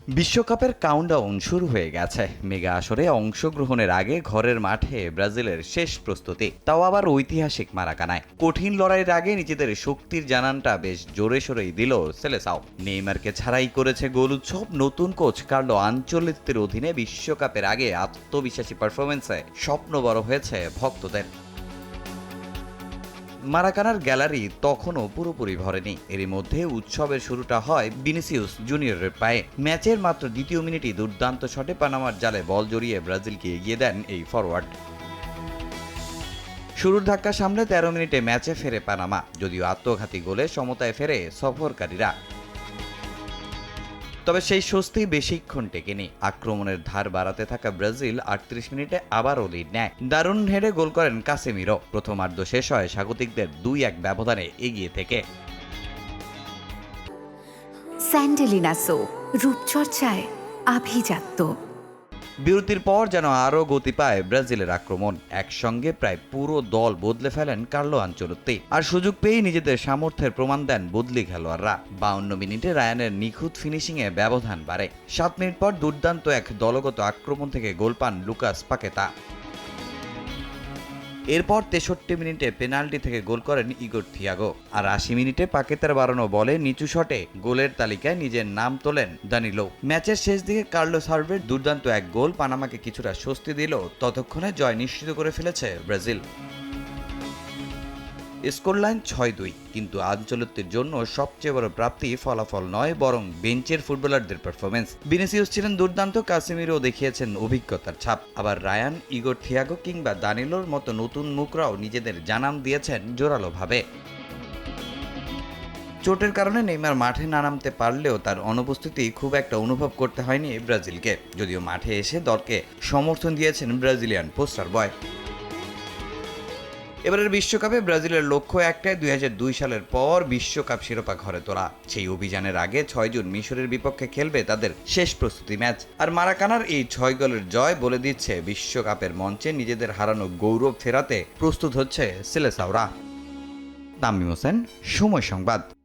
বিশ্বকাপের কাউন্টডাউন শুরু হয়ে গেছে। মেগা আসরে অংশগ্রহণের আগে ঘরের মাঠে ব্রাজিলের শেষ প্রস্তুতি, তাও আবার ঐতিহাসিক মারাকানায়। কঠিন লড়াইয়ের আগে নিজেদের শক্তির জানানটা বেশ জোরে সোরেই দিল সেলেসাও। নেইমারকে ছাড়াই করেছে গোল উৎসব। নতুন কোচ কার্লো আনচেলত্তির অধীনে বিশ্বকাপের আগে আত্মবিশ্বাসী পারফরমেন্সে স্বপ্ন বড় হয়েছে ভক্তদের। মারাকানার গ্যালারি তখনও পুরোপুরি ভরেনি। এরই মধ্যে উৎসবের শুরুটা হয় ভিনিসিয়াস জুনিয়রের পায়ে। ম্যাচের মাত্র দ্বিতীয় মিনিটই দুর্দান্ত শটে পানামার জালে বল জড়িয়ে ব্রাজিলকে এগিয়ে দেন এই ফরওয়ার্ড। শুরুর ধাক্কা সামলে ১৩ মিনিটে ম্যাচে ফেরে পানামা, যদিও আত্মঘাতী গোলে সমতায় ফেরে সফরকারীরা। তবে সেই স্বস্তি বেশিক্ষণ টেকেনি। আক্রমণের ধার বাড়াতে থাকা ব্রাজিল ৩৮ মিনিটে আবারও লিড নেয়। দারুণ হেডে গোল করেন কাসেমিরো। প্রথমার্ধ শেষ হয় স্বাগতিকদের ২-১ ব্যবধানে এগিয়ে থেকে। স্যান্ডেলিনা সো, রূপচর্চায় আভিজাত্য। বিরতির পর যেন আরও গতি পায় ব্রাজিলের আক্রমণ। একসঙ্গে প্রায় পুরো দল বদলে ফেলেন কার্লো আনচেলত্তি। আর সুযোগ পেয়েই নিজেদের সামর্থ্যের প্রমাণ দেন বদলি খেলোয়াড়রা। ৫২ মিনিটে রায়ানের নিখুঁত ফিনিশিংয়ে ব্যবধান বাড়ে। ৭ মিনিট পর দুর্দান্ত এক দলগত আক্রমণ থেকে গোল পান লুকাস পাকেতা। এরপর ৬৩ মিনিটে পেনাল্টি থেকে গোল করেন ইগোর থিয়াগো। আর ৮০ মিনিটে পাকেতার বাড়ানো বলে নিচু শটে গোলের তালিকায় নিজের নাম তোলেন দানিলো। ম্যাচের শেষ দিকে কার্লোস হার্ভের দুর্দান্ত এক গোল পানামাকে কিছুটা স্বস্তি দিল। ততক্ষণে জয় নিশ্চিত করে ফেলেছে ব্রাজিল। স্কোরলাইন ৬-২, কিন্তু আনচেলত্তির জন্য সবচেয়ে বড় প্রাপ্তি ফলাফল নয়, বরং বেঞ্চের ফুটবলারদের পারফরমেন্স। ভিনিসিয়াস ছিলেন দুর্দান্ত, কাসেমিরো দেখিয়েছেন অভিজ্ঞতার ছাপ। আবার রায়ান, ইগোর থিয়াগো কিংবা দানিলোর মতো নতুন মুখরাও নিজেদের জানান দিয়েছেন জোরালোভাবে। চোটের কারণে নেইমার মাঠে না নামতে পারলেও তার অনুপস্থিতি খুব একটা অনুভব করতে হয়নি ব্রাজিলকে, যদিও মাঠে এসে দলকে সমর্থন দিয়েছেন ব্রাজিলিয়ান পোস্টার বয়। এবারের বিশ্বকাপে ব্রাজিলের লক্ষ্য একটাই, ২০০২ সালের পর বিশ্বকাপ শিরোপা ঘরে তোলা। সেই অভিযানের আগে ৬ জুন মিশরের বিপক্ষে খেলবে তাদের শেষ প্রস্তুতি ম্যাচ। আর মারাকানার এই ৬ গোলের জয় বলে দিচ্ছে বিশ্বকাপের মঞ্চে নিজেদের হারানো গৌরব ফেরাতে প্রস্তুত হচ্ছে সেলেসাওরা। তামিম হোসেন, সময় সংবাদ।